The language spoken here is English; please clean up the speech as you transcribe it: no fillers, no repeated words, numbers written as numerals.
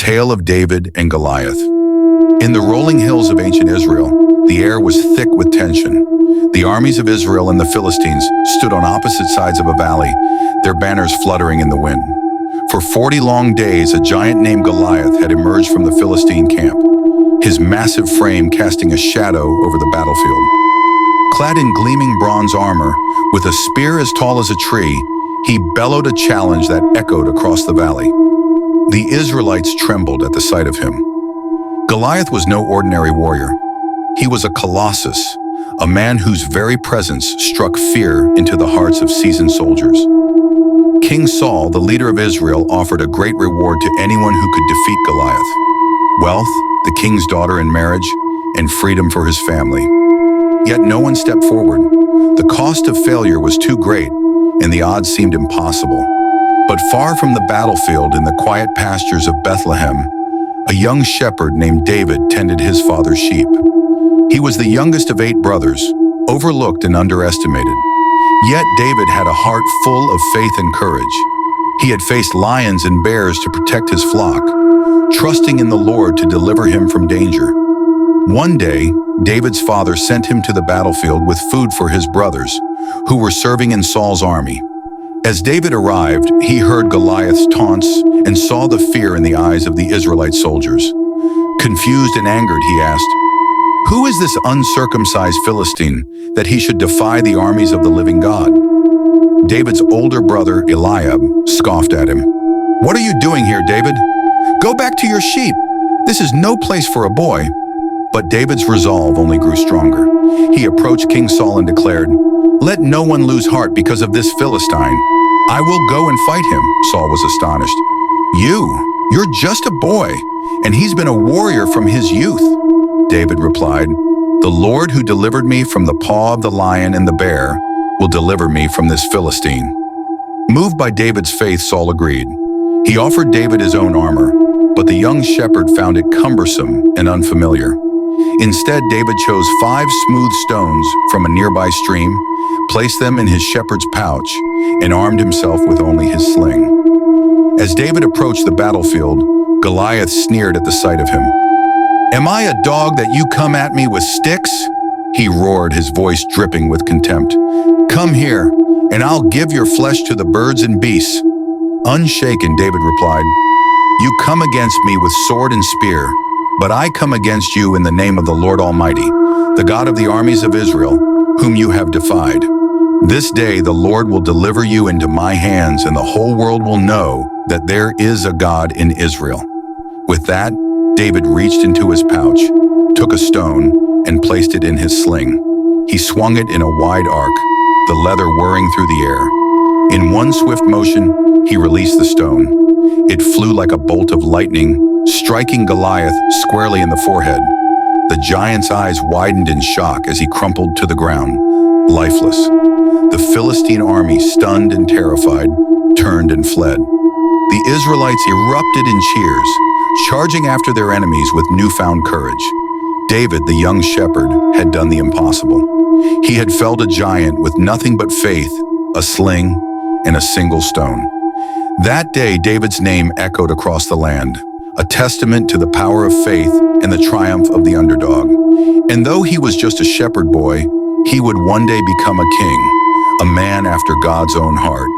tale of David and Goliath. In the rolling hills of ancient Israel, the air was thick with tension. The armies of Israel and the Philistines stood on opposite sides of a valley, their banners fluttering in the wind. For 40 long days, a giant named Goliath had emerged from the Philistine camp, his massive frame casting a shadow over the battlefield. Clad in gleaming bronze armor, with a spear as tall as a tree, he bellowed a challenge that echoed across the valley. The Israelites trembled at the sight of him. Goliath was no ordinary warrior. He was a colossus, a man whose very presence struck fear into the hearts of seasoned soldiers. King Saul, the leader of Israel, offered a great reward to anyone who could defeat Goliath: wealth, the king's daughter in marriage, and freedom for his family. Yet no one stepped forward. The cost of failure was too great, and the odds seemed impossible. But far from the battlefield, in the quiet pastures of Bethlehem, a young shepherd named David tended his father's sheep. He was the youngest of 8 brothers, overlooked and underestimated. Yet David had a heart full of faith and courage. He had faced lions and bears to protect his flock, trusting in the Lord to deliver him from danger. One day, David's father sent him to the battlefield with food for his brothers, who were serving in Saul's army. As David arrived, he heard Goliath's taunts and saw the fear in the eyes of the Israelite soldiers. Confused and angered, he asked, "Who is this uncircumcised Philistine that he should defy the armies of the living God?" David's older brother, Eliab, scoffed at him. "What are you doing here, David? Go back to your sheep. This is no place for a boy." But David's resolve only grew stronger. He approached King Saul and declared, "Let no one lose heart because of this Philistine. I will go and fight him." Saul was astonished. You're just a boy, and he's been a warrior from his youth." David replied, "The Lord who delivered me from the paw of the lion and the bear will deliver me from this Philistine." Moved by David's faith, Saul agreed. He offered David his own armor, but the young shepherd found it cumbersome and unfamiliar. Instead, David chose 5 smooth stones from a nearby stream, placed them in his shepherd's pouch, and armed himself with only his sling. As David approached the battlefield, Goliath sneered at the sight of him. "Am I a dog that you come at me with sticks?" he roared, his voice dripping with contempt. "Come here, and I'll give your flesh to the birds and beasts." Unshaken, David replied, "You come against me with sword and spear, but I come against you in the name of the Lord Almighty, the God of the armies of Israel, whom you have defied. This day the Lord will deliver you into my hands, and the whole world will know that there is a God in Israel." With that, David reached into his pouch, took a stone, and placed it in his sling. He swung it in a wide arc, the leather whirring through the air. In one swift motion, he released the stone. It flew like a bolt of lightning, striking Goliath squarely in the forehead. The giant's eyes widened in shock as he crumpled to the ground, lifeless. The Philistine army, stunned and terrified, turned and fled. The Israelites erupted in cheers, charging after their enemies with newfound courage. David, the young shepherd, had done the impossible. He had felled a giant with nothing but faith, a sling, and a single stone. That day, David's name echoed across the land, a testament to the power of faith and the triumph of the underdog. And though he was just a shepherd boy, he would one day become a king, a man after God's own heart.